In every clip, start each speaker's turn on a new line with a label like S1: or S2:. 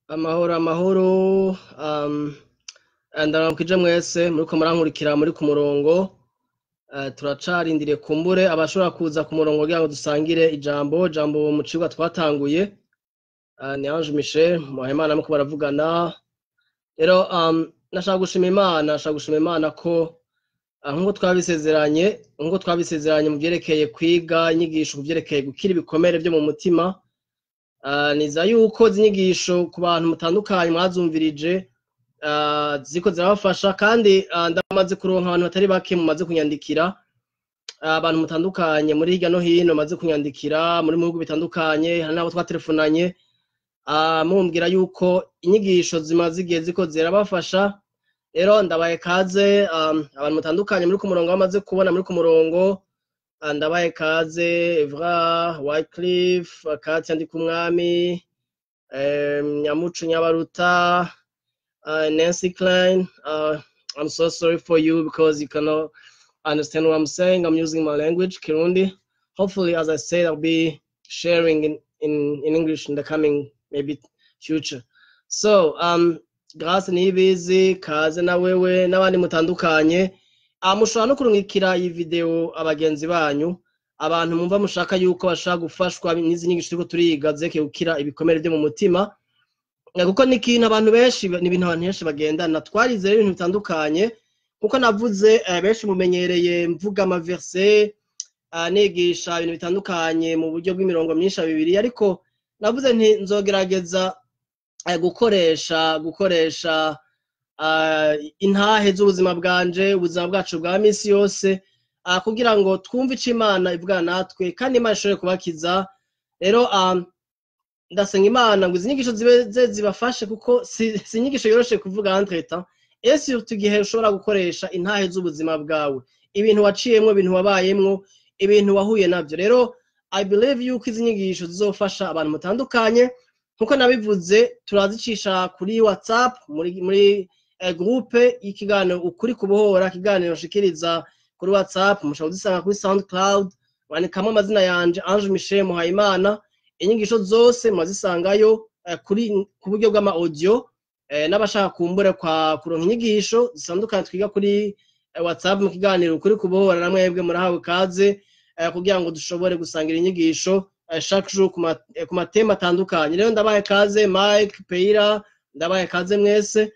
S1: Amahoro ndaramukije mwese muriko murankurikira muri ku murongo turacarindiriye kumbure abashobora kuza ku murongo kugira ngo dusangire ijambo mu cigwa twatanguye ni Ange Michel Muhayimana muko baravugana rero nashaka gushima Imana ko nkuko twabisezeranye mu byerekeye kwiga inyigisho ku byerekeye gukira ibikomere byo mu mutima niza yuko zinyigisho ku bantu mutandukanye mwazumvirije ziko zirabafasha kandi ndamaze kuronka abantu batari bake mumaze kunyandikira abantu mutandukanye muri hirya no hino maze kunyandikira muri mu bihugu bitandukanye hari nabo twatelefonanye mumbwira yuko inyigisho zimaze igihe ziko zirabafasha rero ndabaye kaze abantu mutandukanye muri ku murongo bamaze kubona muri ku murongo ndabaye kaze Evra Wycliffe Katia Ndikumwami Nyamucu Nyabaruta Nancy Klein. I'm so sorry for you because you cannot understand what I'm saying. I'm using my language, Kirundi. Hopefully, as I said, I'll be sharing in English in the coming maybe future. So, Grace Nibizi, Kaze na wewe n'abandi mutandukanye. Mushobora no kurungikira iyi video abagenzi banyu, abantu mumva mushaka yuko bashaka gufashwa n'izi nyigisho turiko turiga zeke gukira ibikomere byo mu mutima. Kuko ni ikintu abantu benshi ni ibintu abantu benshi bagendana twarize ibintu bitandukanye kuko navuze benshi mumenyereye mvuga ama verset nigisha ibintu bitandukanye mu buryo bw'imirongo myinshi bibiri ariko navuze nti nzogerageza gukoresha intahe z'ubuzima bwanje ubuzima bwacu bwa misi yose kugira ngo twumve ico Imana ivuga natwe kandi Imana ishobore kubakiza rero ndasenga Imana ngo izinyigisho zibafashe kuko si inyigisho yoroshe kuvuga entretemps ese tugihe ushobora gukoresha intahe z'ubuzima bwawe ibintu waciyemwo ibintu wabayemwo ibintu wahuye navyo rero I believe yuko izinyigisho zizofasha abantu mutandukanye nkuko nabivuze turazicisha kuri WhatsApp muri groupe y'ikiganiro ukuri kubohora kiganiro shikiriza kuri WhatsApp mushobora kuzisanga kuri SoundCloud wandikamo amazina yanje Ange Michel Muhayimana inyigisho zose mwazisangayo ku buryo bw'ama audio n'abashaka kumbura kwa kuronka inyigisho zitandukanye twiga kuri WhatsApp mu kiganiro kuri kubohora namwe yebwe murahawe kaze kugira ngo dushobore gusangira inyigisho chaque jour ku matema atandukanye rero ndabaye kaze Mike Peira ndabaye kaze mwese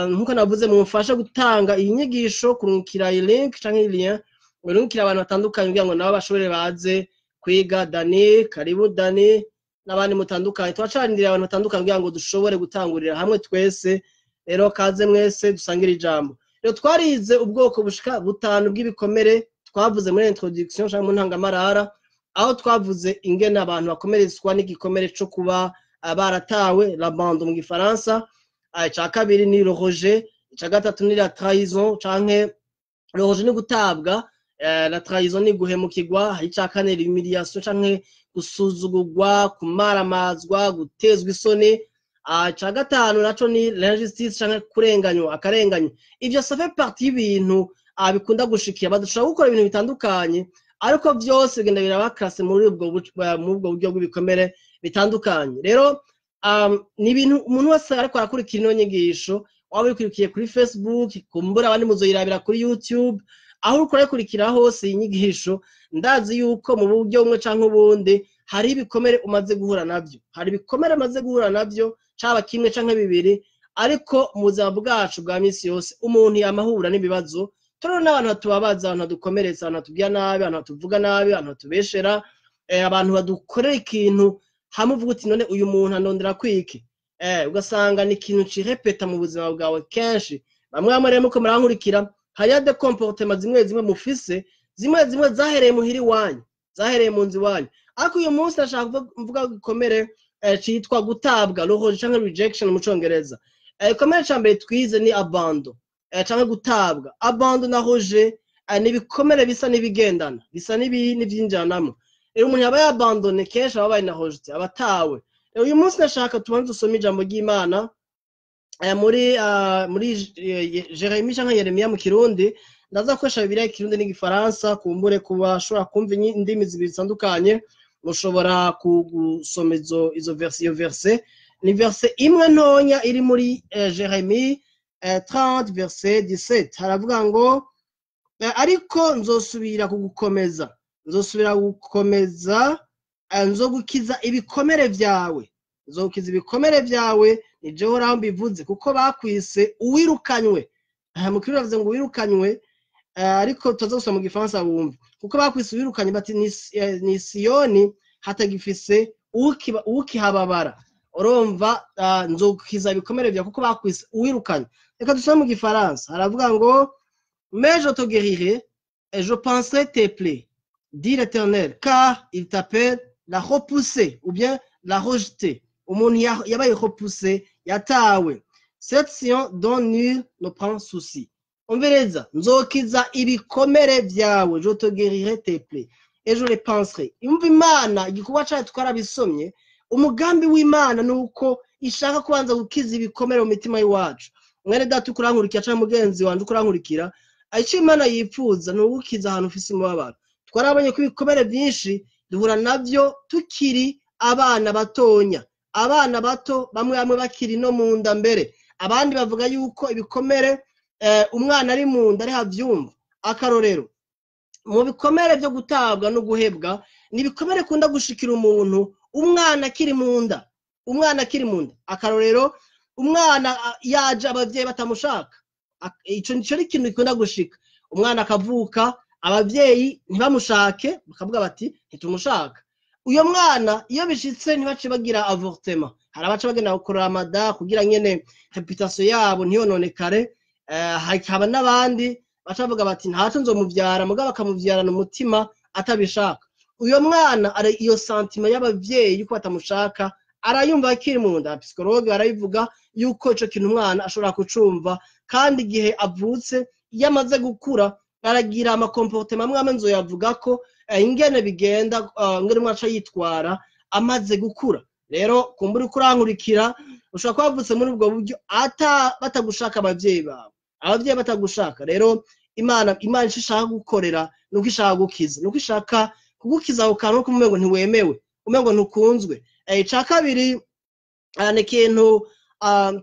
S1: nkuko navuze mumfasha gutanga iyi nyigisho kurungikira iyi link canke lien urungikira abantu batandukanye kugira ngo nabo bashobore baze kwiga Dani karibu Dani n'abandi mutandukanye twacarindira abantu batandukanye kugira ngo dushobore gutangurira hamwe twese rero kaze mwese dusangira ijambo rero twarize ubwoko bushika butanu bw'ibikomere twavuze muri introduction cyangwa mu ntangamarara aho twavuze ingene abantu bakomeretswa n'igikomere cyo kuba baratawe l'abandon mu gifaransa ca kabiri ni le rejet ca gatatu ni la trahison canke le rejet ni gutabwa la trahison ni guhemukirwa ica kane l'humiliation canke gusuzugurwa kumaramazwa gutezwa isoni ca gatanu naco ni l'injustice canke kurenganywa akarenganywa ivyo ça fait partie y'ibintu bikunda gushikira badashobora gukora ibintu bitandukanye ariko vyose bigenda birabakase muri ubwo buryo bw'ibikomere bitandukanye rero ni ibintu umuntu wese ariko arakurikira ino nyigisho waba urikurikiye kuri Facebook kumbura abandi muzoyirabira kuri YouTube aho uriko urakurikira hose inyigisho ndazi yuko mu buryo bumwe canke ubundi hari ibikomere umaze guhura navyo hari ibikomere amaze guhura navyo caba kimwe canke bibiri ariko mu buzima bwacu bwa misi yose umuntu yamahura n'ibibazo turabona n'abantu batubabaza abantu badukomeretsa abantu batubwira nabi abantu batuvuga nabi abantu batubeshera abantu badukorera ikintu hamwe uvuga uti none uyu muntu anondera kwiki ugasanga ni ikintu cirepeta mu buzima bwawe kenshi bamwe rero muko murankurikira hariya de comportement zimwe mufise zimwe zahereye muhiri wanyu zahereye mu nzi wanyu ariko uyu munsi ndashaka kuvuga gikomere citwa gutabwa rejet canke rejection mu congereza gikomere ca mbere twize ni abandon canke gutabwa abandon na rejet ni ibikomere bisa n'ibigendana bisa n'ivyinjanamo rero umuntu yaba yabandone kenshi ababaye na rejet abatawe uyu munsi ndashaka tubanze dusome ijambo ry'Imana muri Jeremiya canke Yeremiya mu Kirundi ndaza gukoresha Bibiliya y'Ikirundi n'igifaransa kumbure kuba ashobora kumva indimi zibiri zitandukanye mushobora gusoma izo verset ni verset imwe ntonya iri muri Jeremie 30 verset 17 haravuga ngo ariko nzosubira kugukomeza nzogukiza ibikomere vyawe ni jewe Uhoraho mbivuze kuko bakwise uwirukanywe mu Kirundi bavuze ngo uwirukanywe ariko tuza gusoma mu Gifaransa bumva kuko bakwise uwirukanywe bati ni Siyoni hatagifise ukihababara urumva nzogukiza ibikomere vyawe kuko bakwise uwirukanywe. Reka dusome mu Gifaransa haravuga ngo mais je te guérirai et je penserai tes plaies, dit l'Éternel, car il t'appelle la repoussée ou bien la rejetée. Umuntu yabaye repoussé yatawe. Cette Sion dont nul ne prend souci. Umvereza nzokiza ibikomere vyawe, je te guérirai tes plaies et je les penserai. Imva Imana igikuba cyayo twarabisomye, umugambi w'Imana nuko ishaka kubanza gukiza ibikomere mu mitima y'iwacu. Mwene data ukurankurikira cyangwa mugenzi wanje ukurankurikira icyo Imana yipfuza ni ugukiza ahantu ufise umubabaro. Twarabonye ko ibikomere byinshi duhura navyo tukiri abana batonya, abana bato bamwe bakiri no mu nda mbere, abandi bavuga yuko ibikomere umwana ari mu nda ari havyumva. Akarorero mu bikomere byo gutabwa no guhebwa ni ibikomere kunda gushikira umuntu umwana akiri mu nda, akarorero umwana yaje abavyeyi batamushaka, ico nico ari ikintu gikunda gushika. Umwana akavuka abavyeyi ntibamushake bakavuga bati ntitumushaka. Uyo mwana iyo bishitse ntibace bagira avortement, hari abaca bagenda gukorera amada kugira nyene reputation yabo ntiyononekare. Hakaba n'abandi baca bavuga bati ntaco nzomuvyara mugabo bakamuvyarana umutima atabishaka. Uyo mwana ari iyo sentiment y'abavyeyi yuko batamushaka arayumva akiri mu nda. Psychologue barabivuga yuko ico kintu umwana ashobora kucumva, kandi igihe avutse yamaze gukura aragira amakomportement amwe nzoyavuga ko ingene bigenda ngene umwaca yitwara amaze gukura. Rero kumbura kurankurikira ushobora kuba wavutse muri ubwo buryo batagushaka abavyeyi bawe, abavyeyi batagushaka. Rero Imana ishaka gukorera nuko ishaka gukiza, nuko ishaka kugukiza ako kantu ko umengo ntiwemewe, umengo ntukunzwe. Ica kabiri ni ikintu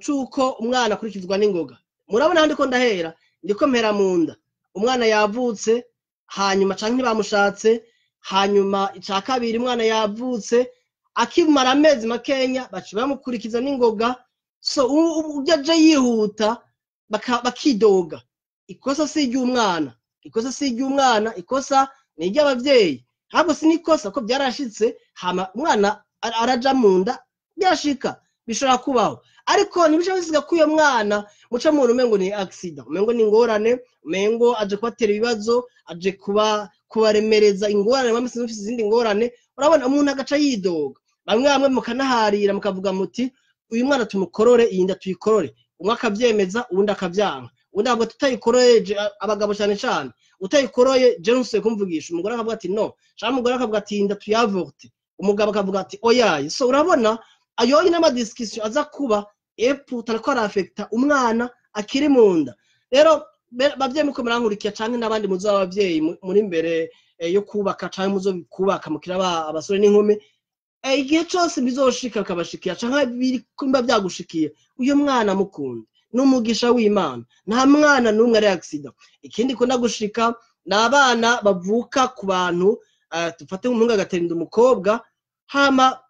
S1: cuko umwana akurikizwa n'ingoga. Murabona ndiko ndahera ndiko mpera mu nda, umwana yavutse hanyuma canke ntibamushatse, hanyuma ica kabiri umwana yavutse akimara amezi makenya baci bamukurikiza n'ingoga. So ujaje yihuta bakidoga. Ikosa si iry'umwana, ikosa ni iry'abavyeyi. Habo sinikosa ko byarashitse hama umwana araja mu nda byashika, bishobora kubaho, ariko ntibishobora bisiga ko uyo mwana muca mu umengo ni accident, umengo ni ingorane, umengo aje kubatera ibibazo, aje kubaremereza ingorane, bamwe sinufise izindi ngorane. Urabona umuntu agaca yidoga, bamwe mukanaharira mukavuga muti uyu mwana tumukorore, iyi nda tuyikorore. Umwe akavyemeza uwundi akavyanka, uwundi akavuga tutayikoroye, abagabo cyane cyane utayikoroye je nsuye kumvugisha. Umugore akavuga ati no, cyangwa umugore akavuga ati inda tuyavorte, umugabo akavuga ati oyaye. So urabona ayo n'ama discussion aza kuba tariko arafecta umwana akiri mu nda. Rero bavyeyi muko murankurikira canke n'abandi muzo abavyeyi muri imbere yo kubaka canke muzo kubaka mukira abasore n'inkumi, igihe cyose bizoshika kabashikira canke birikumba byagushikiye, uyo mwana mukunda n'umugisha w'Imana, nta mwana n'umwe ari accident. Ikindi ko ndagushika n'abana bavuka ku bantu tufate umuhungu agaterinda umukobwa, hama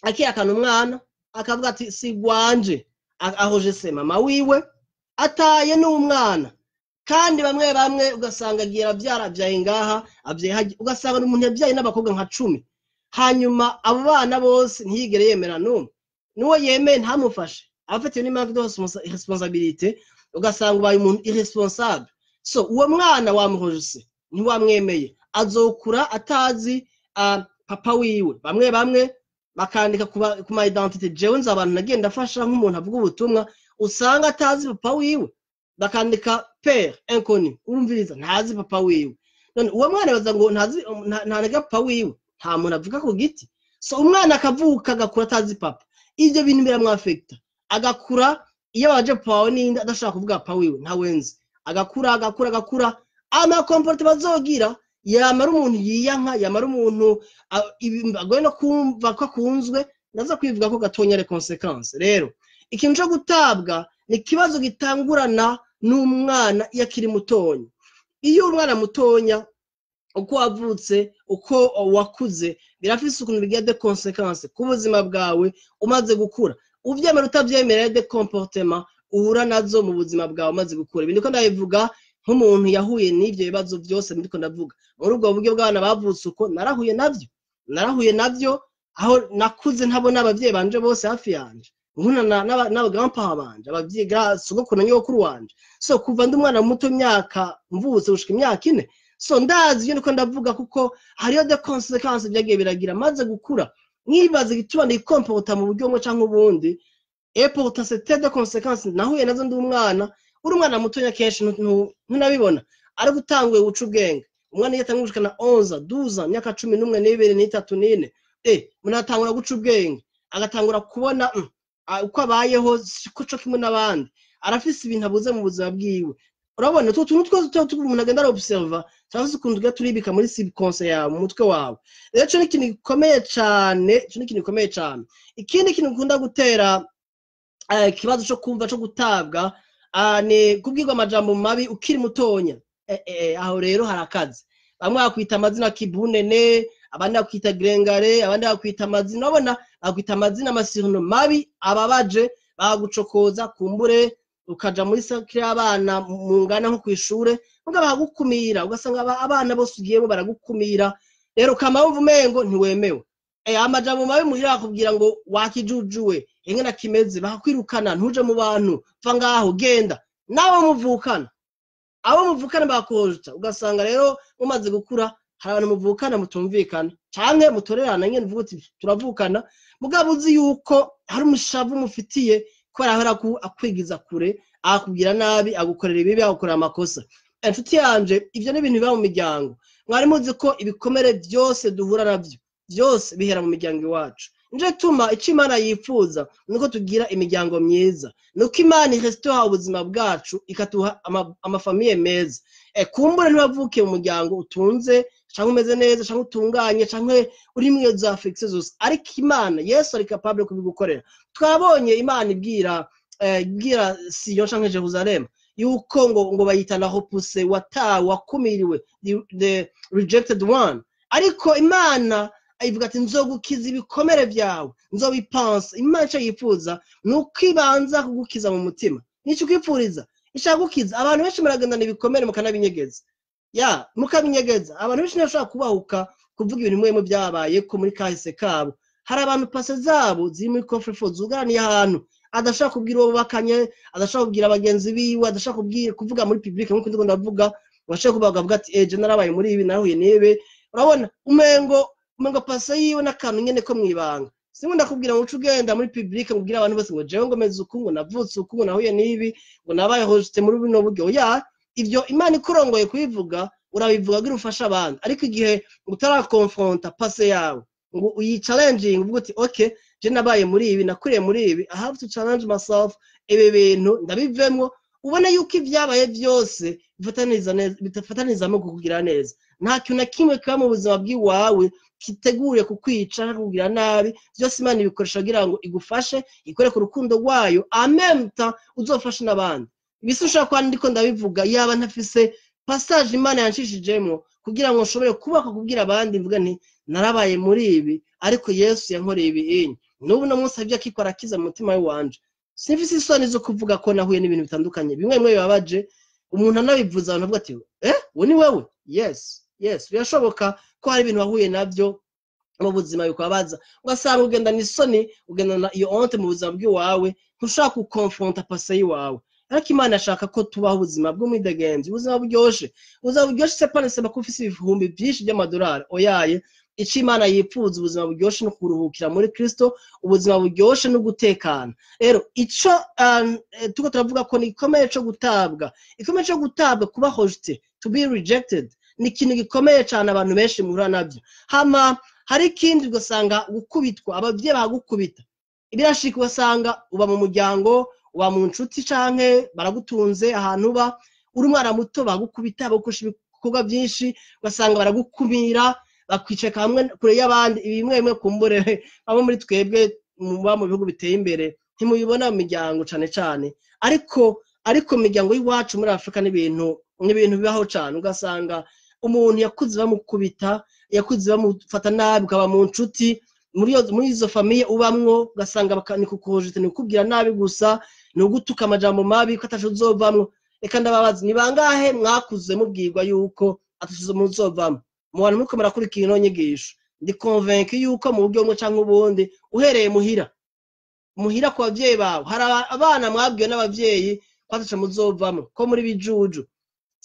S1: akiyakana umwana akavuga ati si gwanje, ahoje se mama wiwe ataye n'umwana. Kandi bamwe ugasanga agira byaravyaye ngaha avyaye, ugasanga n'umuntu yavyaye n'abakobwa nka 10, hanyuma abo bana bose ntiyigere yemera n'umwe, nuwo yemeye ntamufashe, afatiwe n'impamvu de responsabilité, ugasanga ubaye umuntu irresponsable. So uwo mwana wamuhoje se ntiwamwemeye, azokura atazi papa wiwe. Bamwe bakandika ku ma identité. Jewe nzi abantu nagenda afasha nk'umuntu avuga ubutumwa usanga atazi papa wiwe, bakandika père inconnu, urumviriza ntazi papa wiwe. None uwo mwana baza ngo nta papa wiwe, nta muntu avuga ku giti. So umwana akavuka agakura atazi papa, ivyo bintu biramwafecta. Agakura iyo baje papa wawe n'inda adashaka kuvuga papa wiwe ntawenzi, agakura ama comporte bazogira yamara umuntu yiyanka, yamara umuntu agoye no kumva ko akunzwe, ndaza kwivuga ko gatonya les conséquences. Rero ikintu cyo gutabwa ni kibazo gitangurana n'umwana yakiri mutonya. Iyo umwana mutonya uko wavutse uko wakuze birafise ukuntu bigira des conséquences ku buzima bwawe umaze gukura. Uvyemera utavyemera des comportements uhura nazo mu buzima bwawe umaze gukura. Ibi ndiko ndabivuga nk'umuntu yahuye n'ivyo bibazo byose ndiko ndavuga. Muri ubwo buryo bw'abana bavutse uko narahuye navyo aho nakuze ntabona abavyeyi banje bose hafi yanje. Nkuna n'abagrampa banje abavyeyi sogokuru na nyokuru wanje. So kuva ndi umwana muto myaka mvutse gushika imyaka 4. So ndazi iyo ndiko ndavuga kuko hariyo des conséquences byagiye biragira maze gukura. Nibaze gituma ndikomporta mu buryo bumwe canke ubundi. Et pourtant c'était des conséquences nahuye nazo ndi umwana. Uri umwana mutonya kenshi ntunabibona ari gutanguye guca ubwenge. Umwana yatanguye gushikana 11 12 myaka 11 n'ibiri n'itatu n'ine munatangura guca ubwenge agatangura kubona uko abayeho cyo kimwe n'abandi arafise ibintu abuze mu buzima bwiwe. Urabona tuntu twose umuntu agenda observa cyangwa ukuntu tugiye turibika muri subconscious yawe mu mutwe wawe. Rero cyo ni ikintu gikomeye cyane, ikindi kintu ukunda gutera ikibazo cyo kumva cyo gutabwa ni kubwirwa amajambo mabi ukiri mutonya. Aho rero harakaze. Bamwe bakwita amazina kibunene, abandi bakwita grengare, abandi bakwita amazina abona bakwita amazina amasirino mabi ababaje bagucokoza kumbure ukaja muri sakire y'abana mu ngana nko kwishure muga bagukumira ugasanga abana bose ugiyemo baragukumira. Rero kama wumva umengo ntiwemewe amajambo mabi muhira akubwira ngo wakijujuwe ingena kimeze bakwirukana ntuje mu bantu pfa ngaho genda nawe muvukana abo muvukana bakoja. Ugasanga rero mumaze gukura hari abantu muvukana mutumvikana canke mutorerana nyene uvuga uti turavukana mugabo uzi yuko hari umushavu mufitiye ko arahora akwigiza kure akubwira nabi agukorera ibibi agukorera amakosa. Inshuti yanje ivyo n'ibintu biba mu miryango. Mwari muzi ko ibikomere byose duhura navyo byose bihera mu miryango iwacu. Nje tuma Imana yifuza nuko tugira imiryango myiza, nuko Imana irestore ubuzima bwacu ikatuha amafamiye meza. Kumbure ntibavuke mu muryango utunze cyangwa umeze neza cyangwa utunganye cyangwa uri mu za affection zose, ariko Imana Yesu ari capable kubigukorera. Twabonye Imana ibwira Sion cyangwa Jerusalem yuko ngo bayitana repoussé watawe wakumiriwe the rejected one, ariko Imana ayivuga ati nzogukiza ibikomere byawe nzobipansa. Imana cyo yifuza nuko ibanza kugukiza mu mutima. Nicyo kwipfuriza ishaka gukiza. Abantu benshi muragendana ibikomere mukanabinyegeza mukabinyegeza. Abantu benshi ntashaka kubahuka kuvuga ibintu mwemo byabaye ko muri kahise kabo. Hari abantu pase zabo ziri muri coffre fort zugaraniye ahantu adashaka kubwira uwo bakanye, adashaka kubwira abagenzi biwe, adashaka kuvuga muri public nkuko ndiko ndavuga. Washaka kubavuga ati je narabaye muri ibi nahuye nibe. Urabona umengo pase yiwe n'akantu nyene ko mwibanga. Singo ndakubwira ngo ugenda muri public ngubwira abantu bose ngo jewe ngo meze ukungu navutse ukungu nahuye nibi ngo nabaye hoste muri bino buryo. Ivyo Imana ikurongoye kubivuga urabivuga gira ufasha abandi, ariko igihe utarakonfronta pase yawe ngo uyichallenging uvuga uti okay je nabaye muri ibi nakuriye muri ibi, I have to challenge myself ebe bintu ndabivemwo. Ubona yuko ivyabaye byose bifataniza mu kugira neza. Nta kintu na kimwe kiba mu buzima bw'iwawe kiteguriye kukwica kugira nabi. Byose Imana ibikoresha kugira ngo igufashe ikore ku rukundo rwayo amemta uzofasha n'abandi. Ibisi ushaka kwa ndiko ndabivuga yaba ntafise passage Imana yanshishijemo kugira ngo nshobore kubaka kubwira abandi mvuga nti narabaye muri ibi ariko Yesu yankoreye ibi. N'ubu no munsi avya kikora kiza mu mutima wanje. Sifisi isoni zo kuvuga ko nahuye n'ibintu bitandukanye bimwe bibabaje. Umuntu anabivuza anavuga ati wo ni wewe. Yes birashoboka ko hari ibintu wahuye navyo mu buzima bikwabaza ugasanga ugenda n'isoni ugenda na iyo honte mu buzima bw'iwawe ntushaka kukonfronta pase yiwawe. Ariko Imana ashaka ko tubaho ubuzima bw'umwidegenzi, ubuzima buryoshe sepanese bakufise ibihumbi byinshi by'amadolari oyaye. Ico Imana yifuza ubuzima buryoshe no kuruhukira muri Kristo, ubuzima buryoshe no gutekana. Rero ico tuko turavuga ko ni ikomeye cyo gutabwa kuba hosted, to be rejected ni ikintu gikomeye cyane abantu benshi muhura nabyo. Hama hari ikindi ugasanga gukubitwa, abavyeyi bagukubita. Ibirashika ugasanga uba mu muryango, uba mu nshuti canke baragutunze ahantu uba uri umwana muto bagukubita bagukosha ibikorwa byinshi, ugasanga baragukumira bakwica kamwe kure y'abandi. Bimwe kumbure abo muri twebwe muba mu bihugu biteye imbere ntimubibona mu miryango cane ariko mu miryango y'iwacu muri Afrika n'ibintu bibaho cane ugasanga umuntu yakuze bamukubita yakuze bamufata nabi ukaba mu nshuti muri izo famiye ubamwo ugasanga bakanikukoje nikubwira nabi gusa ni ugutuka amajambo mabi ko atacu uzovamwo reka ndababaza ni bangahe mwakuze mubwirwa yuko atacu muzovamwo mu bantu muko murakurikira ino nyigisho ndi convaincu yuko mu buryo bumwe canke ubundi uhereye muhira ku bavyeyi bawe hari abana mwabwiwe n'abavyeyi ko atacu muzovamwo ko muri bijuju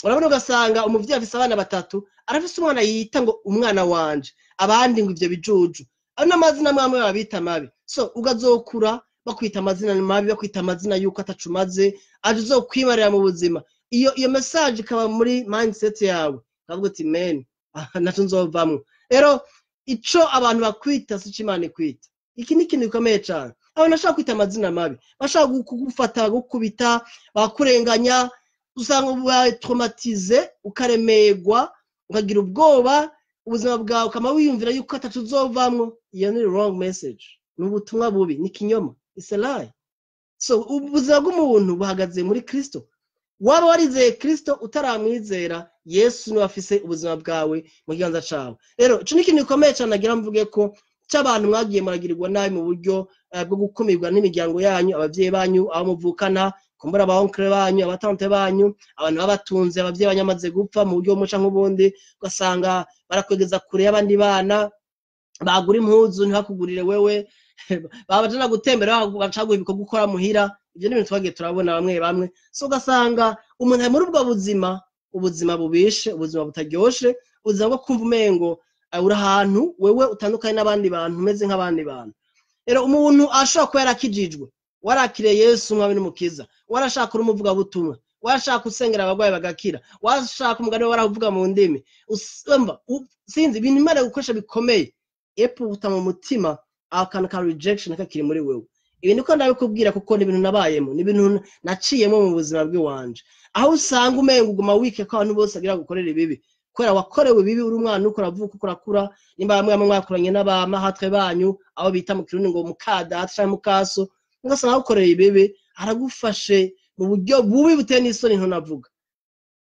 S1: urabona ugasanga umuvyeyi afise abana batatu arafise umwana yita ngo umwana wanje abandi ngo ivyo bijuju ari n'amazina amwe babita mabi so ugazokura bakwita amazina mabi bakwita amazina yuko atacumaze aje uzokwimarira mu buzima iyo message ikaba muri mindset yawe kavuga ati men naco nzovamwo rero ico abantu bakwita si Imana ikwita iki ni ikintu gikomeye cyane abantu bashaka kwita amazina mabi bashaka kugufata gukubita bakurenganya usanga ubaye traumatize ukaremegwa ukagira ubwoba ubuzima bwawe ukama wiyumvira yuko atacu uzovamwo iyo ni wrong message ni ubutumwa bubi ni kinyoma it's a lie so ubuzima bw'umuntu buhagaze muri Kristo waba warizeye Kristo utaramwizera Yesu niwe afise ubuzima bwawe mu kiganza cawe rero ico ni ikintu gikomeye cyane nagira mvuge ko cy'abantu mwagiye muragirirwa nabi mu buryo bwo gukumirwa n'imiryango yanyu abavyeyi banyu abo muvukana kumbura abaonkre banyu abatante banyu abantu babatunze abavyeyi banyamaze gupfa mu buryo bumwe canke ubundi ugasanga barakwegeza kure y'abandi bana bagura impuzu ntibakugurire wewe babajana gutembera bacaguha ibikorwa gukora muhira ivyo n'ibintu twagiye turabona bamwe so ugasanga umuntu ari muri ubwo ubuzima bubishe ubuzima butaryoshe ubuzima bwo kumva umengo uri ahantu wewe utandukanye n'abandi bantu umeze nk'abandi bantu rero umuntu ashobora kuba yarakijijwe warakiriye Yesu umwami n'umukiza warashaka urumuvuga butumwa warashaka usengera abagwayi bagakira warashaka umugani waravuga mu ndimi usamba sinzi ibintu Imana gukoresha bikomeye epo utama mutima akana ka rejection kakiri muri wewe ibi niko ndabikubwira kuko ni ibintu nabayemo ni ibintu naciyemo mu buzima bw'iwanje aho usanga umenga uguma wike ko abantu bose agira gukorera ibibi kwera wakorewe bibi uri umwana uko ravuka uko rakura nimba bamwe mwakuranye n'abamahatwe banyu abo bita mu kirundi ngo mukada cyangwa mukaso ugasanga ukoreye ibibi aragufashe mu buryo bubi buteye n'isoni ntonavuga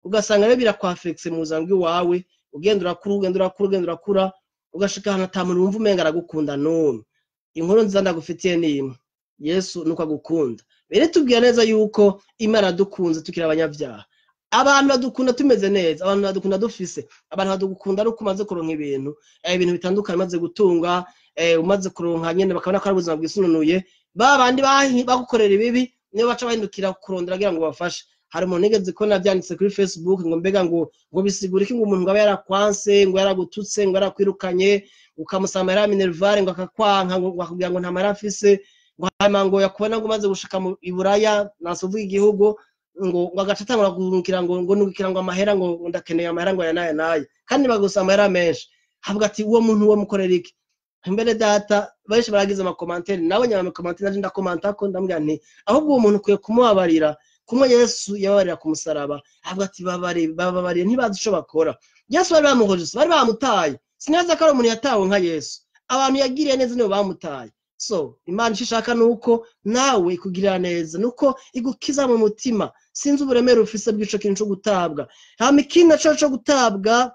S1: ugasanga rero birakwaflexe mu buzima bw'iwawe ugenda urakura ugashika hana tamuntu wumva umenga aragukunda none inkuru nziza ndagufitiye nimwe Yesu nuko agukunda bere tubwira neza yuko Imana dukunze tukira abanyabyaha abantu badukunda tumeze neza abantu badukunda dufise abantu badukunda ari kumaze kuronka ibintu bitandukanye maze gutunga umaze kuronka nyene bakabona ko ari ubuzima bwisununuye babandi bagukorera ibibi niyo baca bahindukira kurondera kugira ngo bafashe hari umuntu nigeze ko nabyanditse kuri Facebook ngo mbega ngo bisigura iki ngo umuntu ngo yarakwanse ngo yaragututse ngo yarakwirukanye ukamusama yara minervare ngo akakwanka ngo akubwira ngo nta mara afise ngo hama ngo yakubona ngo maze gushika mu Iburaya nasovuga igihugu ngo agatatangura gurukira ngo nugikira ngo amahera ngo ndakeneye amahera ngo naye kandi bagusama yara menshi havuga ati uwo muntu wo mukorera iki imbere data barishe baragize ama commentaire nawe nyama commentaire naje ndakomanta ko ndambwira nti ahubwo uwo muntu kuye kumubabarira kumwe Yesu yabarira ku musaraba havuga ati babarire ntibazi ico bakora Yesu bari bamuhoje bari bamutaye sinaza ko ari umuntu yatawe nka Yesu abantu yagiriye neza nibo bamutaye so Imana ishaka nuko nawe ikugirira neza nuko igukiza mu mutima sinzi uburemere ufise bw'ico kintu cyo gutabwa hama ikindi cyo gutabwa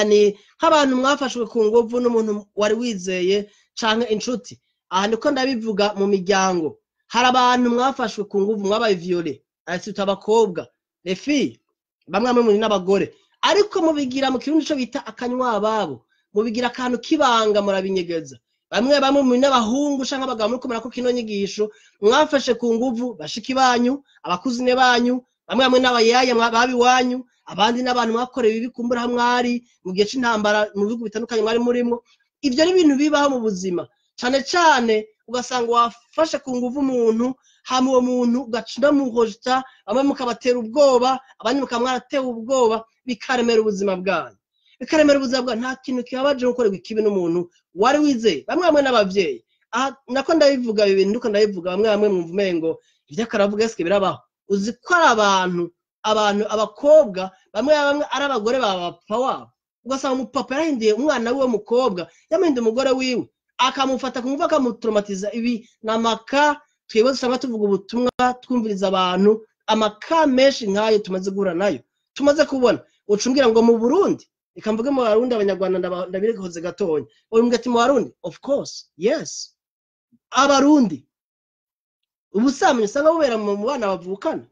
S1: ni nk'abantu mwafashwe ku nguvu n'umuntu wari wizeye canke inshuti aha ndiko ndabivuga mu miryango hari abantu mwafashwe ku nguvu mwabaye violé asita abakobwa les filles bamwe muri n'abagore ariko mubigira mu kirundi cyo bita akanywa ababo mubigira akantu kibanga murabinyegeza bamwe muri n'abahungu canke abagabo muri kumara ko kino nyigisho mwafashe ku nguvu bashiki banyu abakuzine banyu bamwe n'abayaya babi wanyu abandi n'abantu mwakoreye bibi kumbura hamwari mu gihe c'intambara mu bihugu bitandukanye mwari murimo ivyo ni ibintu bibaho mu buzima cane ugasanga wafashe ku nguvu umuntu hama uwo muntu ugacunda muhojita bamwe mukabatera ubwoba abandi mukamwaratewe ubwoba bikaremera ubuzima bwanyu nta kintu kibabaje gukorerwa ikibi n'umuntu wari wizeye bamwe n'abavyeyi nako ndabivuga ibintu nduko ndabivuga bamwe mwumva umengo ivyo karavuga eske birabaho uzi ko ari abakobwa bamwe ari abagore baba papa wabo ugasanga umupapa yarahinduye umwana wiwe mukobwa yamuhinduye umugore wiwe akamufata kumva akamutraumatiza. Ibi namaka twebwe usanga tuvuga ubutumwa twumviriza abantu, amaka menshi nkayo tumaze guhura nayo, tumaze kubona. Ucumbwira ngo mu Burundi, ikamvuga mu Barundi abanyarwanda ndabirekoze gatonya, umbwira ati mu Barundi, of course yes, abarundi ubusamye usanga bubera mu bana bavukana.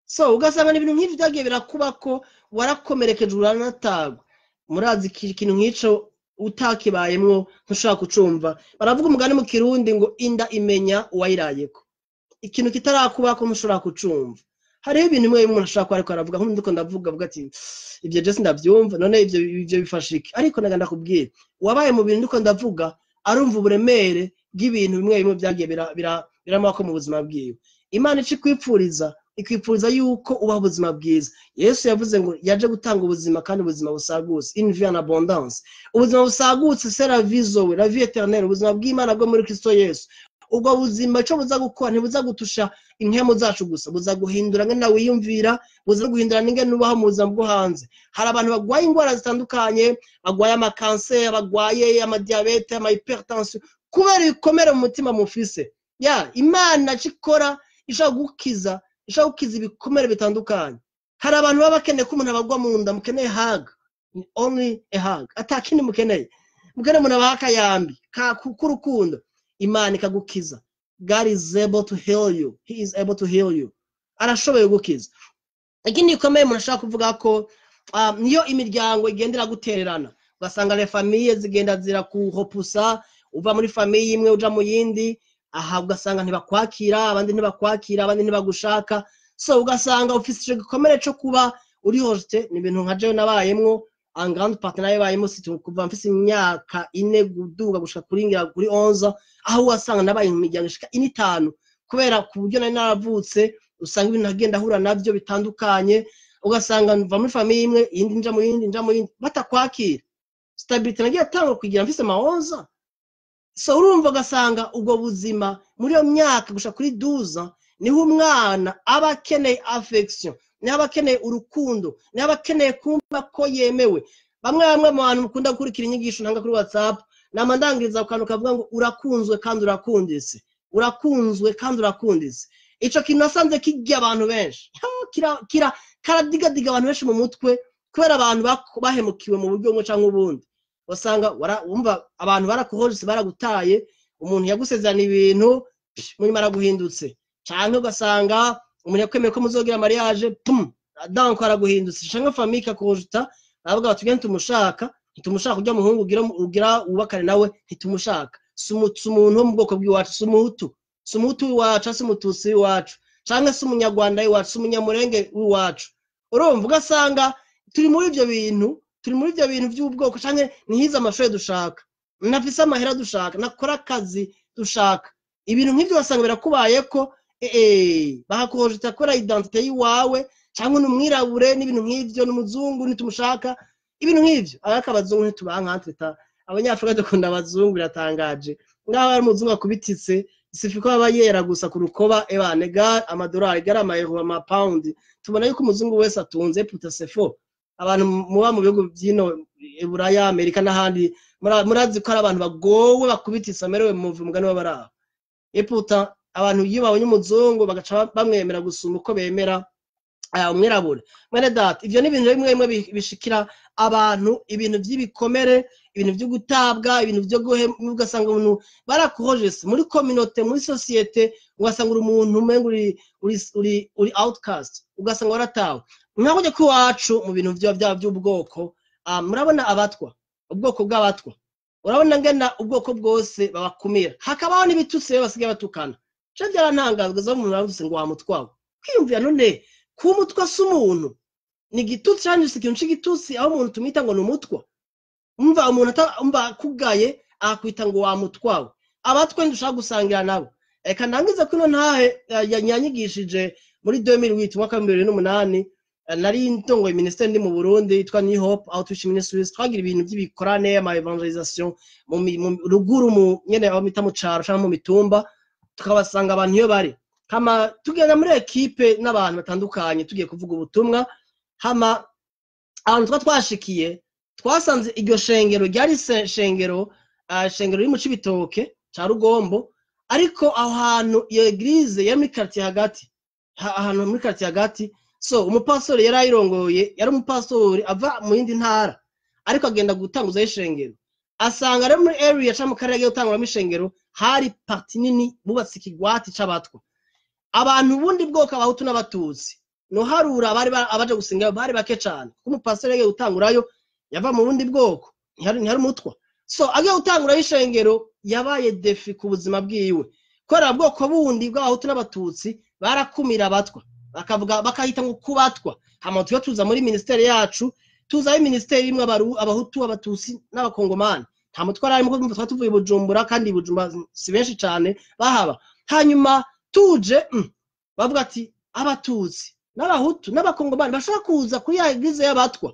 S1: So ugasanga ibintu nk'ivyo byagiye birakuba ko warakomerekeje uranatagwa. Murazi ikintu nk'ico utakibayemwo ntushaka kucumva. Baravuga umugani mu Kirundi ngo inda imenya uwayirayeko. Ikintu kitarakubako ntushobora kucumva. Hariho ibintu bimwe umuntu ashaka ko ariko aravuga nk'undi ko ndavuga avuga ati ivyo je sindavyumva, none ivyo bifashike. Ariko naganda kubwira wabaye mu bintu ndiko ndavuga arumva uburemere bw'ibintu bimwe byagiye biramako mu buzima bwiwe. Imana ikwipfuriza yuko ubaho ubuzima bwiza. Yesu yavuze ngo yaje gutanga ubuzima kandi ubuzima busagutse, in vie en abondance. Ubuzima busagutse c'est la vie zoe, la vie éternelle, ubuzima bw'Imana bwo muri Kristo Yesu. Ubwo buzima cyo buza gukora ntibuza gutusha impemu zacu gusa, buza guhindura ngene wiyumvira, buza guhindura n'ingene ubaho mu buzima bwo hanze. Hari abantu bagwaye ingwara zitandukanye, bagwaye amakanser, bagwaye amadiabete, amahypertension, kubera ibikomere mu mutima mufise. Imana cikora ishaka gukiza ibikomere bitandukanye. Hari abantu baba bakeneye ko umuntu abagwa mu nda, mukeneye hug, only a hug, atakindi mukeneye umuntu abaka yambi k'urukundo. Imana ikagukiza. God is able to heal you. He is able to heal you. Arashoboye gukiza. Ikindi gikomeye umuntu ashaka kuvuga ko niyo imiryango igendera gutererana, ugasanga les familles zigenda zirakuhopusa, uva muri famille imwe uja mu yindi, aha ugasanga ntibakwakira, abandi ntibagushaka. So ugasanga ufise ico gikomere cyo kuba uri hoste. Ni ibintu nka jewe nabayemwo, un grand partenaire bayemo kuva mfise imyaka 4 guduga gushika kuri 11, aho wasanga nabaye mu miryango ishika 5 kubera ku buryo nari naravutse. Usanga ibintu agenda ahura navyo bitandukanye, ugasanga mva muri famille imwe indi nja mu yindi batakwakira. Stability nagiye atanga kugira mfise maonza. So urumva ugasanga ubwo buzima muri yo myaka gushika kuri 12 niho umwana aba akeneye affection, niho aba akeneye urukundo, niho aba akeneye kumva ko yemewe. Bamwe mu bantu mukunda gukurikira inyigisho ntanga kuri WhatsApp, namandangiriza ukantu kavuga ngo urakunzwe kandi urakundise, urakunzwe kandi urakundise. Ico kintu nasanze kijya abantu benshi, karadiga abantu benshi mu mutwe kubera abantu bahemukiwe mu buryo bumwe canke ubundi. Wasanga wumva abantu barakuhojese, baragutaye, umuntu yagusezerana ibintu muri maraguhindutse, canke ugasanga umuntu yakwemeye ko muzogira mariage donc araguhindutse, canke famille kakujuta avuga batugende ntitumushaka kujya muhungu ugira ubakane nawe, ntitumushaka. Umuntu wo mu bwoko bw'iwacu, sumutu w'iwacu, sumututsi w'iwacu, canke sumunyarwanda w'iwacu, sumunyamurenge w'iwacu. Urumva ugasanga turi muri ivyo bintu by'ubwoko, canke nihiza amashuri dushaka, nafise amahera dushaka, nakora akazi dushaka. Ibintu nk'ivyo wasanga birakubaye ko bahakoje takora identité yiwawe, canke n'umwirabure n'ibintu nk'ivyo, n'umuzungu nitumushaka ibintu nk'ivyo. Ariko abazungu ntitubanka abanyafrika dukunda abazungu, biratangaje. Ngaho ari umuzungu akubititse sifiko aba yera gusa ku rukoba nega amadolari gara amayero amapound, tubona yuko umuzungu wese atunze putasefo. Abantu muba mu bihugu byino Buraya, Amerika n'ahandi murazi ko ari abantu bagowe bakubititse amerewe mu mugani w'abaraho. Eputa abantu iyo babonye umuzungu bagaca bamwemera gusuma uko bemera umwirabure. Mwene data, ivyo ni ibintu bimwe bishikira abantu, ibintu by'ibikomere, ibintu byo gutabwa, ibintu byo ugasanga umuntu barakuhojese muri communauté, muri société, ugasanga umuntu umengo uri outcast, ugasanga waratawe. Mwakuje ko wacu mu bintu by'ubwoko, murabona abatwa, ubwoko bw'abatwa, urabona ngena ubwoko bwose babakumira, hakabaho n'ibitutsi basigaye batukana. Cyo byarantangazwa umuntu aravuse ngo wamutwawe, kwiyumvira none ku mutwa s'umuntu ni gitutsi cyane, ikintu c'igitutsi aho umuntu tumita ngo numutwa. Umva umuntu kugaye akwita ngo wamutwawe. Abatwe ndushaka gusangira nabo, eka nangiza kuno ntahe yanyanyigishije muri 2008 mwaka 2008, nari ntongoye ministère ndi mu Burundi yitwa New Hope Outreach Ministries. Twagira ibintu by'ibikorane, ama evangelisation mu ruguru mu nyene aho mita mu caro cyangwa mu mitumba, tukabasanga abantu iyo bari kama tugenda muri equipe n'abantu batandukanye tugiye kuvuga ubutumwa. Hama ahantu twashikiye twasanze iryo shengero ryari shengero shengero riri mu Cibitoke ca Rugombo, ariko aho hantu iyo eglise yari muri quartier hagati, ahantu muri quartier hagati. So umupastori yari ayirongoye, yari umupastori ava mu yindi ntara, ariko agenda gutanguza ishengero, asanga rero muri area ca mu karere yo gutangura ishengero hari parti nini bubatse ikigwati c'abatwa. Abantu bundi bwoko abahutu n'abatutsi no harura bari abaje gusenga bari bake cyane, kuko umupastori yagiye gutangurayo yava mu bundi bwoko, ntihari umutwa. So agiye gutangura ishengero yabaye defi ku buzima bwiwe, kubera bwoko bundi bw'abahutu n'abatutsi barakumira abatwa, bakavuga bakahita ngo kubatwa. Hama tuyo tuza muri ministeri yacu, tuzayo ministeri imwe abahutu abatutsi n'abakongomani, nta mutwara arimo kumva twatuvuye Bujumbura, kandi Bujumbura si benshi cyane bahaba. Hanyuma tuje bavuga ati abatutsi n'abahutu n'abakongomani bashaka kuza kuri ya eglise y'abatwa.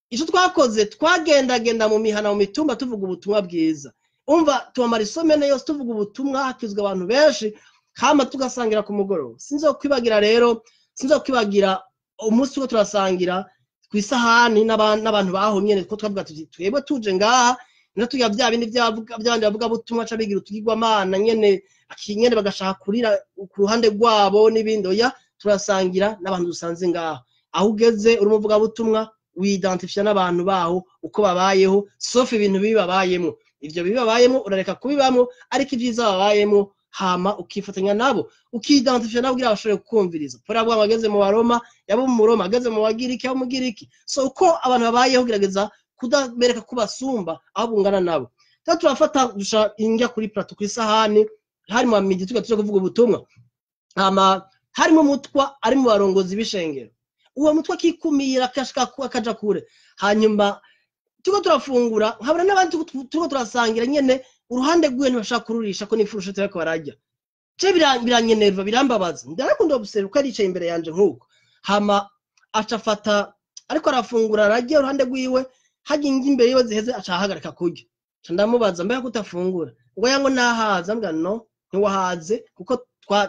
S1: Ico twakoze twagendagenda mu mihana mu mitumba tuvuga ubutumwa bwiza, umva tubamara isomene yose tuvuga ubutumwa, hakizwe abantu benshi, hama tugasangira ku mugoroba. Sinzokwibagira rero, sinzokwibagira umunsi wo turasangira kwisahani n'abantu baho nyene, ko twavuga tuti twebwe tuje ngaha natuya bya bindi by'abandi bavuga butumwa cabigira utugirwa mana nyene akinyene bagashaka kurira ku ruhande rwabo n'ibindi. Oya, turasangira n'abantu dusanze ngaho. Aho ugeze uri muvuga butumwa widentifia n'abantu baho uko babayeho, sauf ibintu bibabayemo. Ivyo bibabayemo urareka kubibamo, ariko ivyiza babayemo hama ukifatanya nabo, ukidentifia nabo kugira bashobore kukumviriza. Pora bwa bageze mu Baroma, yabo mu Roma, ageze mu Bagiriki, abo mu Giriki. So uko abantu babayeho gerageza kudabereka kubasumba aho bungana nabo. Turafata dusha injya kuri plateau kuri sahani, hari mu midi tuje kuvuga ubutumwa. Hama harimo umutwa ari mu barongozi b'ishengero, uwo mutwa kikumira akashika akaja kure. Hanyuma tuko turafungura nkabona n'abandi tuko turasangira nyene, uruhande rw'we ntibashaka kururisha ko nifurusha turako barajya. Je biranyenerva birambabaza, ndarakunda obuseruka aricaye imbere yanje nkuko. Hama acafata ariko arafungura arajya uruhande rw'iwe, haginga imbere yiwe ziheze acahagarika kurya. Ndamubaza mbere kutafungura, ngo yango nahaza, mbwa no ntiwahaze kuko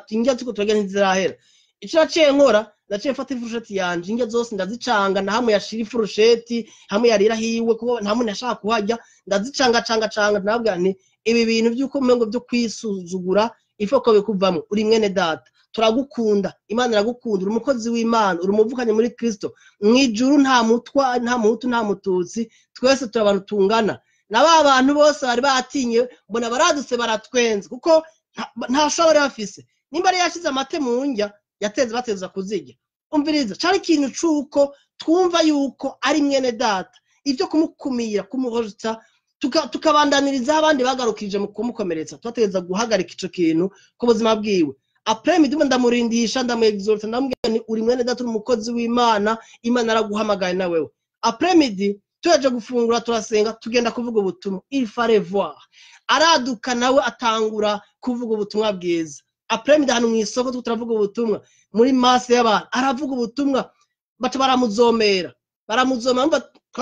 S1: twinjya tuko turajya ntizirahera. Ico naciye nkora, naciye mfata ifurusheti yanje injya zose ndazicanga, na hamwe yashira ifurusheti hamwe yarira hiwe kuko nta muntu yashaka kuhajya, ndazicanga nabwa nti ibi bintu by'uko mpengo byo kwisuzugura ifoko bikuvamo. Uri mwene data, turagukunda, Imana iragukunda, uri umukozi w'Imana, uri umuvukanye muri Kristo. Mwijuru nta mutwa, nta muhutu, nta mututsi, twese turabantu tungana. Naba abantu bose bari batinye, mbona baradutse baratwenze kuko nta shobora bafise. Nimba ari yashize amate mu njya yateze bateza kuzirya. Umviriza, cari ikintu cuko twumva yuko ari mwene data, ivyo kumukumira kumuhojita tukabandaniriza abandi bagarukije mu kumukomeretsa. Twategeza guhagarika ico kintu ku buzima bwiwe. Après midi ndamurindisha, ndamwexhorta, ndamubwira ni uri mwene data, uri umukozi w'Imana, Imana araguhamagaye na wewe. Après midi tuyaje gufungura turasenga, tugenda kuvuga ubutumwa. Il fallait voir, araduka nawe atangura kuvuga ubutumwa bwiza. Après midi hano mwisoko turavuga ubutumwa muri masse y'abantu, aravuga ubutumwa, baca baramuzomera mba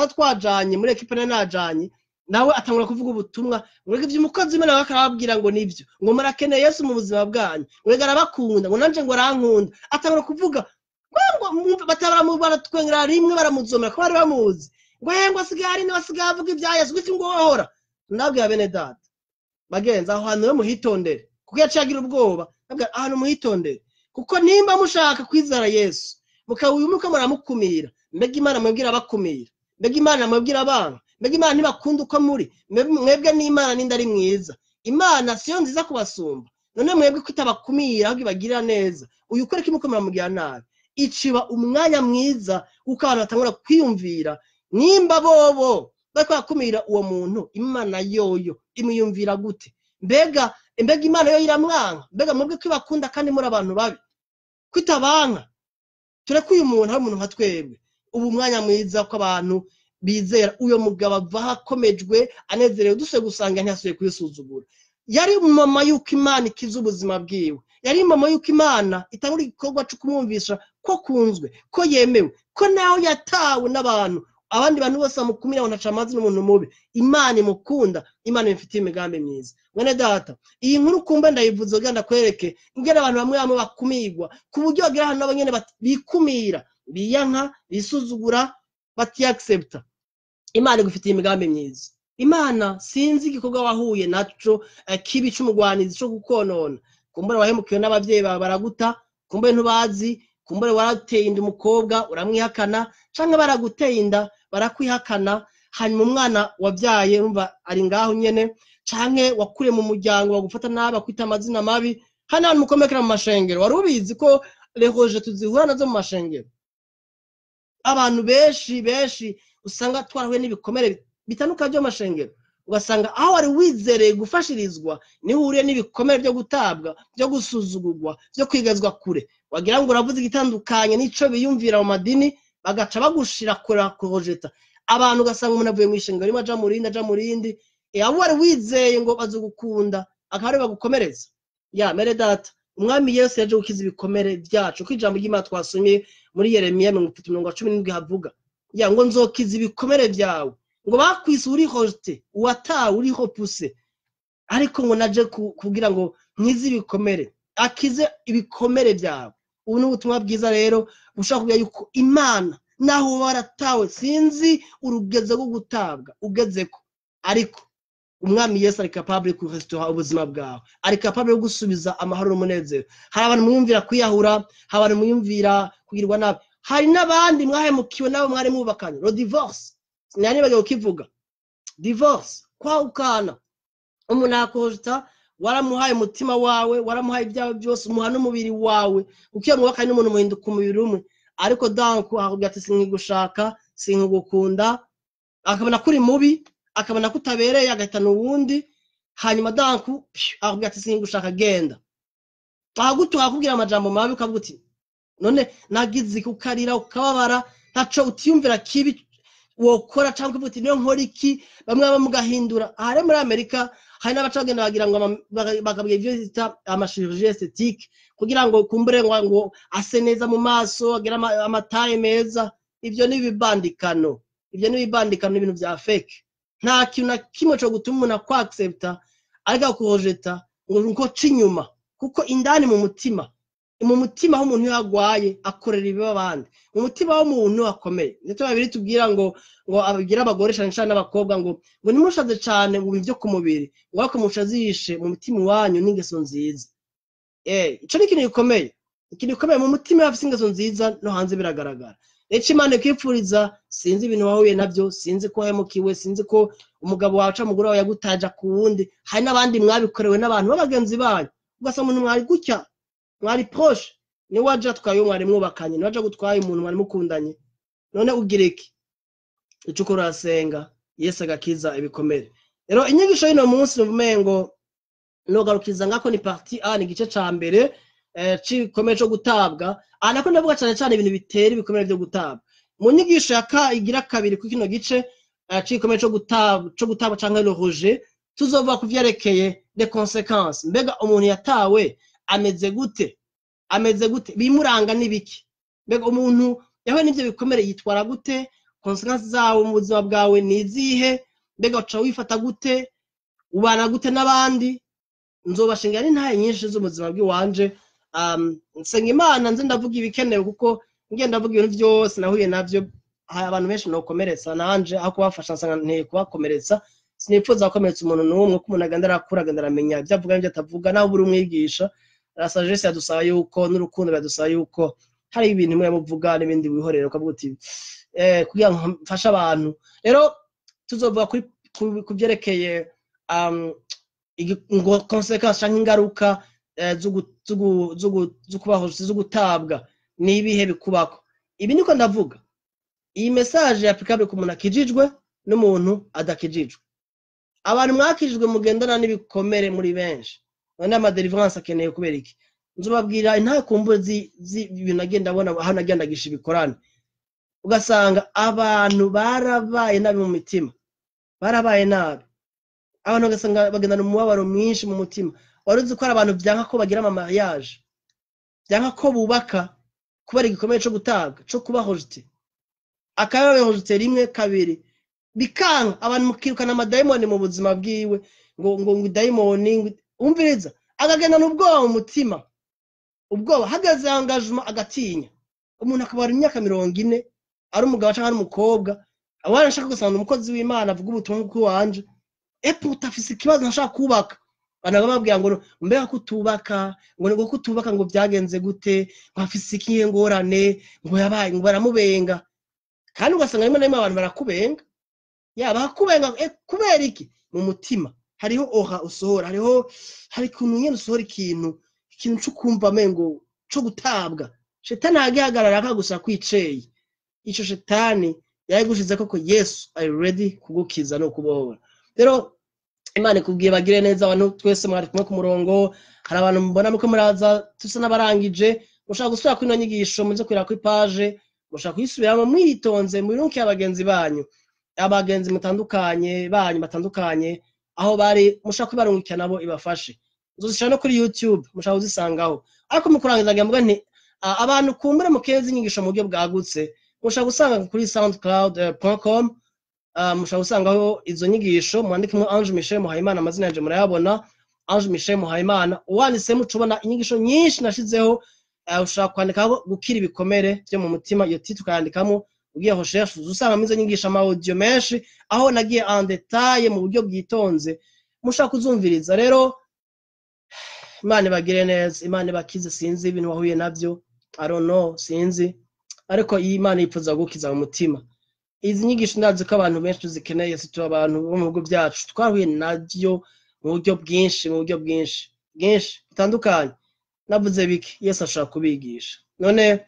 S1: twajanye muri equipe najanye nawe atangura kuvuga ubutumwa. Mwege ivy'umukozi Imana bakarababwira ngo nivyo, ngo murakeneye Yesu mu buzima bwanyu, mwege arabakunda, ngo nanje ngo arankunda. Atangura kuvuga ngo batabara twengera rimwe baramuzomera ko bari bamuzi, ngo hengo asigari ni basigaye avuga ibya Yesu giti ngo ohora. Nabwiye bene data bagenza aho hantu muhitondere, kuko yacagira ubwoba. Nabwiye ahantu muhitondere, kuko nimba mushaka kwizera Yesu mukawuyumuka muramukumira, mbega Imana mwebwira abakumira, mbega Imana mwebwira abana, mbega Imana ntibakunda uko muri mwebwe. N'Imana ninde ari mwiza? Imana siyo nziza kubasumba. None mwebwe kwitabakumira ahubwo ibagirira neza, uyu ukore kimukomera mugira nabi. Iciba umwanya mwiza uko abantu batangura kwiyumvira, nimba bobo bakwakumira uwo muntu, Imana yoyo imuyumvira gute? Mbega Imana yo iramwanka? Mbega mwebwe kwibakunda kandi muri abantu babi kwitabanka? Tureke uyu muntu hari umuntu nka twebwe. Ubu mwanya mwiza ko abantu bizera uyo mugabo ava akomejwe anezerewe, duse gusanga ntiyasuye kwisuzugura. Yari mama yuko Imana ikiza ubuzima bwiwe, yari mama yuko Imana itangura igikorwa cyo kumwumvisha ko kunzwe, ko yemewe, ko naho yatawe n'abantu, abandi bantu bose bamukumira banaca amazi n'umuntu mubi. Imana imukunda, Imana imfitiye imigambi myiza. Mwene data, iyi nkuru kumbe ndayivuze genda kwereke ingene abantu bamwe bamwe bakumigwa ku buryo bagira hano abanyene bikumira, biyanka, bisuzugura, bati accepta. Imana igufitiye imigambi myiza. Imana sinzi igikorwa wahuye naco kibi c'umugwanizi co gukonona. Kumbure wahemukiwe n'abavyeyi bawe baraguta, kumbure ntubazi, kumbure warateye inda umukobwa uramwihakana, canke baraguteye inda barakwihakana, hanyuma umwana wavyaye urumva ari ngaho nyene, canke wakuriye mu muryango bagufata nabi bakwita amazina mabi, hano hantu mukomekera mu mashengero. Wari ubizi ko rehoje tuzihura nazo mu mashengero? Abantu benshi usanga twarahuye n'ibikomere bitandukanye by'amashengero, ugasanga aho wari wizereye gufashirizwa niho uhuriye n'ibikomere byo gutabwa, byo gusuzugurwa, byo kwigazwa kure. Wagira ngo uravuze igitandukanye n'ico biyumvira mu madini, bagaca bagushira kurojeta. Abantu ugasanga umuntu avuye mu ishengero rimwe aja mu rindi, abo wari wizeye ngo bazogukunda akaba ari bagukomereza. Ya mere data, umwami Yesu yaje gukiza ibikomere byacu, ko ijambo ry'Imana twasomye muri Yeremiya 17:17 havuga ya ngo nzokiza ibikomere byawe, ngo bakwise uri hoste uwatawe uri hopuse, ariko ngo naje kugira ngo mwize ibikomere, akize ibikomere byawe. Ubu ni ubutumwa bwiza rero bushaka kugira yuko Imana naho waratawe, sinzi urugeze rwo gutabwa ugezeko, ariko umwami Yesu ari capable ku restaurer ubuzima bwawe, ari capable yo gusubiza amahoro n'umunezero. Hari abantu muyumvira kwiyahura, hari abantu muyumvira kugirwa nabi, hari n'abandi mwahemukiwe nabo mwari mubakanye. Ro divorce nani bagiye ukivuga divorce kwa ukana, umuntu akojita waramuhaye umutima wawe, waramuhaye ibyawe byose, umuha n'umubiri wawe, ukiye mwubakanye n'umuntu muhinduka umubiri umwe, ariko danko akubwira ati sinkigushaka, sinkugukunda, akabona kuri mubi, akabona kutabereye, agahitana uwundi, hanyuma danko akubwira ati sinkigushaka, genda. Ahagutu akubwira amajambo mabi, ukavuga uti none nagize kukarira ukababara, ntaco utiyumvira kibi wokora cyangwa uvuga uti niyo nkora iki. Bamwe bamugahindura. Ahare muri Amerika hari n'abacagenda bagira ngo bakabwiye ibyo bita amachirurgie esthétique kugira ngo kumbure ngo ase neza mu maso, agira amataye meza. Ibyo ni bibandikano, ibintu bya fake. Nta kintu na kimwe cyo gutuma umuntu akwa accepta ariko kurojeta ngo cinyuma, kuko indani mu mutima aho umuntu yagwaye akorera ibiba abandi. Mu mutima w'umuntu akomeye ndetse babiri tubwira ngo abigira abagore cyane cyane n'abakobwa ngo nimushaze cyane mu byo ku mubiri, ngo ariko mushazishe mu mutima wanyu n'ingeso nziza. Ico ni ikintu gikomeye, mu mutima afite ingeso nziza no hanze biragaragara. Ece Imana kwipfuriza, sinzi ibintu wahuye nabyo, sinzi ko hemukiwe, sinzi ko umugabo wawe mugura wawe yagutaja ku wundi, hari n'abandi mwabikorewe n'abantu b'abagenzi banyu, ugasa umuntu mwari gutya, mwari proche, ni waje atwaye mwari mwubakanye, ni waje gutwaye umuntu mwari mukundanye, none ugira iki? Ico urasenga Yesu agakiza ibikomere. Rero inyigisho y'ino munsi nuvumengo nogarukiza ngako ni partie A, ni gice ca mbere cikomeye cyo gutabwa. Nako ndavuga cyane cyane ibintu bitera ibikomere byo gutabwa. Mu nyigisho igira kabiri ku kino gice cikomeye cyo gutabwa canke le rejet, tuzovuga ku vyerekeye les conséquences. Mbega umuntu yatawe ameze gute, bimuranga nibiki? Mbega umuntu yahuye n'ivyo bikomere yitwara gute, conséquences zawo mu buzima bwawe nizihe? Mbega uca wifata gute, ubana gute n'abandi? Nzobashingira n'intaye nyinshi z'ubuzima bw'iwanje. Nsenga Imana nze ndavuga ibikenewe, kuko ngenda ndavuga ibintu byose nahuye navyo. Abantu benshi nokomeretsa nanje aho kubafasha nsanga nteye kubakomeretsa. Sinipfuza gukomeretsa umuntu n'umwe, ko umuntu agenda arakura, agenda aramenya ibyo avuga n'ibyo atavuga. Naho buri umwigisha sagesse yadusaba yuko n'urukundo yadusaba yuko hari ibintu imwe muvuga n'ibindi wihorera ukavuga uti kugira ngo mfashe abantu. Rero tuzovuga ku byerekeye ngo conséquences cyangwa ingaruka zo gutabwa n'ibihe bikubako. Ibi niko ndavuga. Iyi message applicable ku muntu akijijwe n'umuntu adakijijwe. Abantu mwakijijwe mugendana n'ibikomere muri benshi, none amadeliverance akeneye kubera iki? Nzobabwira inta kumbuye ibintu agenda abona aho nagendagisha ibikorane, ugasanga abantu barabaye nabi mu mitima, barabaye nabi. Abantu ugasanga bagendana umubabaro mwinshi mu mutima. Waruzi ko ari abantu byanka ko bagira ama mariage, byanka ko bubaka kubera igikomere cyo gutabwa, cyo kubahojite. Akabahojite rimwe kabiri bikanga, abantu mukirukana amadayimoni mu buzima bwiwe, ngo dayimoni umviriza agagenda n'ubwoba mu mutima, ubwoba hagaze engagement agatinya. Umuntu akabara imyaka 40 ari umugabo cyangwa ari umukobwa, abana nshaka gusanga umukozi w'Imana avuga ubutumwa bw'uwanje epo utafise ikibazo ntashaka kubaka banaga babwira ngo mbega kutubaka ngo kutubaka ngo byagenze gute bafise ikihe ngorane ngo yabaye ngo baramubenga kandi ugasanga rimwe na rimwe abantu barakubenga bakakubenga kubera iki mu mutima hariho oha usohora hari kuntu nyene usohora ikintu cyo kumva mengo cyo gutabwa shetani agihagarara akagusa kwiceye ico shetani yayigushize koko Yesu are ready kugukiza no kubohora rero Imana ikubwiye bagire neza abantu twese mwari kumwe ku murongo hari abantu mbona muko muraza tusa n'abarangije mushaka gusubira kuri no nyigisho muze kwira ku page mushaka kuyisubiramo mwitonze mwirunke abagenzi banyu abagenzi mutandukanye banyu batandukanye aho bari mushaka kwibarungikira nabo ibafashe uzishira no kuri YouTube mushaka uzisangaho ariko mukurangiza ngamvuga nti abantu kumbura mukezi inyigisho mu buryo bwagutse mushaka gusanga kuri soundcloud.com mushaka gusangaho izo nyigisho mwandikemo Ange Michel Muhayimana amazina yaje murayabona Ange Michel Muhayimana uwanditse mucubona inyigisho nyinshi nashizeho ushaka kwandikaho gukira ibikomere byo mu mutima iyo titre ukayandikamo ugiye recherche uzusanga mizo nyigisha ama audio menshi aho nagiye en detail mu buryo bwitonze mushaka kuzumviriza rero Imana bagire neza Imana bakize sinzi ibintu wahuye navyo I don't know sinzi ariko iyi Imana ipfuza gukiza mu mutima izi nyigisho ndazi ko abantu benshi tuzikeneye situ abantu bo mu bigo byacu twahuye navyo mu buryo bwinshi bitandukanye navuze biki Yesu ashaka kubigisha none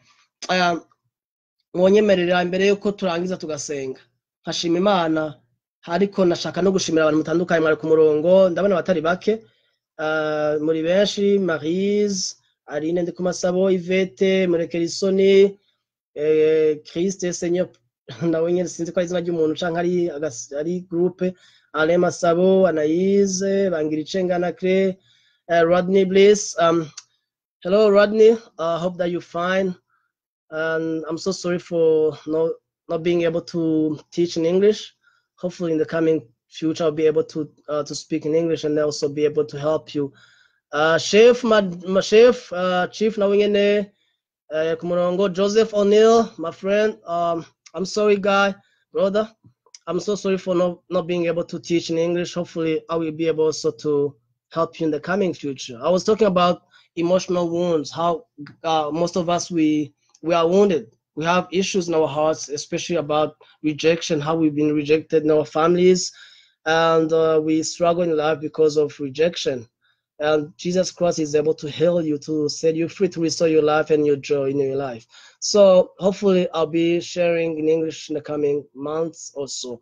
S1: mwonyemerera imbere yuko turangiza tugasenga nkashima Imana ariko nashaka no gushimira abantu mutandukanye mwari ku murongo ndabona batari bake muri benshi Marise Aline ndi kumasabo Ivete Murekerisoni Christ Seigneur nawe nyine sinzi ko izina ry'umuntu canka ari groupe Alain Masabo Anaïse Bangiricengana Cre Rodney Bliss hello Rodney hope that you fine and I'm so sorry for not being able to teach in English hopefully in the coming future I'll be able to speak in English and also be able to help you chef chief nawe nyine ku murongo Joseph O'Neil my friend I'm sorry, brother. I'm so sorry for not being able to teach in English. Hopefully, I will be able also to help you in the coming future. I was talking about emotional wounds, how most of us, we are wounded. We have issues in our hearts, especially about rejection, how we've been rejected in our families, and we struggle in life because of rejection. And Jesus Christ is able to heal you, to set you free, to restore your life and your joy in your life. So hopefully I'll be sharing in English in the coming months or so.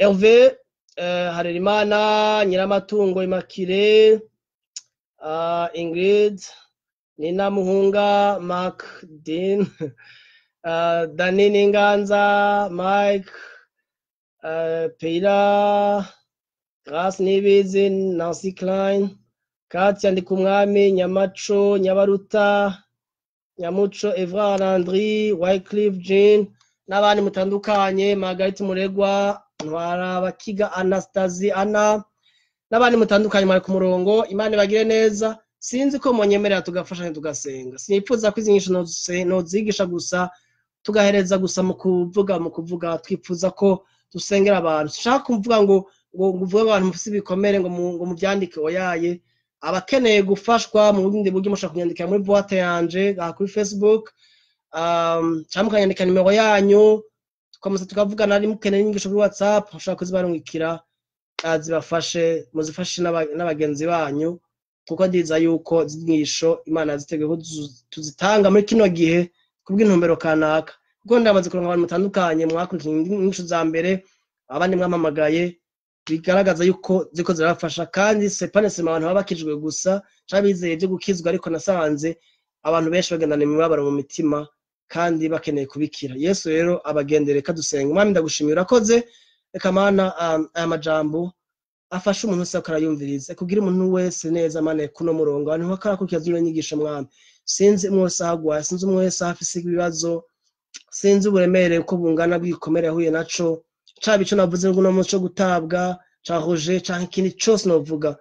S1: Hervé, Harerimana, Nyiramatungo Immaculée, Ingrid, Nina Muhunga, Mark Dean, Dani Ninganza, Mike, Peila, Grace Nibizi, Nancy Klein, Katia Ndikumwami, Nyamacho, Nyabaruta, Nyamucho, Evra Landry, Wycliffe Jean, n'abandi mutandukanye, Margaret Muregwa, Ntwara Bakiga Anastasie Anna, n'abandi mutandukanye mwari ku murongo. Imana bagire neza. Sinzi ko monyemerera tugafashanya tugasenga. Sinipfuza ko izinyisho nozigisha gusa tugahereza gusa mu kuvuga twipfuza ko dusengera abantu. Shaka kuvuga ngo uvuge abantu mufise ibikomere ngo mubyandike oyaye. Abakeneye gufashwa mu bundi buryo mushaka kunyandikira muri boîte yanje kuri Facebook cyangwa kanyandika nimero yanyu tukomeza tukavugana ari mukeneye inyigisho kuri WhatsApp mushaka kuzibarungikira zibafashe muzifashe n'abagenzi banyu kuko ndiza yuko zinyigisho Imana yaziteguye ko tuzitanga muri kino gihe kubw'intumbero kanaka kuko ndamaze kuronka abantu mutandukanye mwakurikira inyigisho za mbere abandi mwamamagaye bigaragaza yuko ziko zirafasha kandi sepanesema abantu babakijwe gusa cabizeye byo gukizwa ariko nasanze abantu benshi bagendana imibabaro mu mitima kandi bakeneye kubikira. Yesu rero abagendere kadusenga. Mwami ndagushimira urakoze reka Mana aya majambo afasha umuntu wese akarayumviriza kugira umuntu wese neza mane kuno murongo abantu bakarakurikira zino nyigisho Mwami. Sinzi mwese ahagwa sinzi mwese afise ibibazo sinzi uburemere uko bungana bwikomere yahuye naco caba ico navuze ngo no muco gutabwa cahoje canke ikindi cyose novuga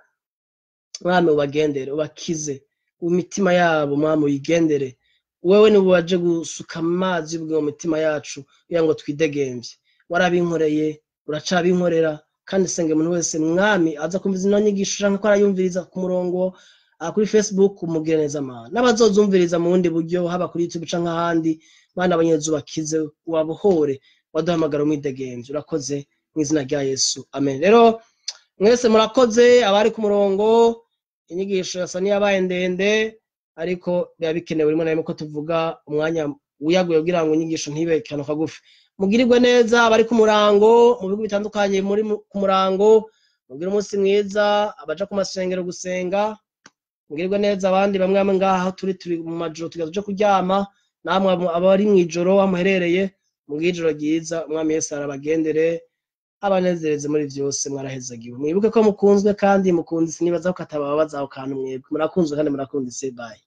S1: Mwami ubagendere ubakize imitima yabo Mwami uyigendere wewe ni waje gusuka amazi y'ubwo mu mitima yacu kugira ngo twidegemvye warabinkoreye uracabinkorera kandi senge umuntu wese mwami aza kumviza ino nyigisho canke ko arayumviriza ku murongo kuri Facebook umugire neza mana n'abazozumviriza mu bundi buryo haba kuri YouTube canke ahandi bana abanyezubakize wabuhore waduhamagara umwidegenzi urakoze mu izina rya Yesu amen. Rero mwese murakoze abari ku murongo inyigisho yasa niyabaye ndende ariko biba bikenewe rimwe na rimwe ko tuvuga umwanya wiyaguye kugira ngo inyigisho ntibe kano kagufi. Mugirirwe neza abari ku murango mu bigo bitandukanye muri ku murango mugire umunsi mwiza abaja ku masengero gusenga mugirirwe neza abandi bamwe bamwe ngaha turi mu majoro tugaje kuryama namwe abari mwijoro amuherereye mugijoro ryiza umwami Yesu arabagendere abanezereze muri vyose mwarahezagiwe mwibuke ko mukunzwe kandi mukunzi nibaza ko atababaza aho kantu mwebwe murakunzwe kandi murakundise bye.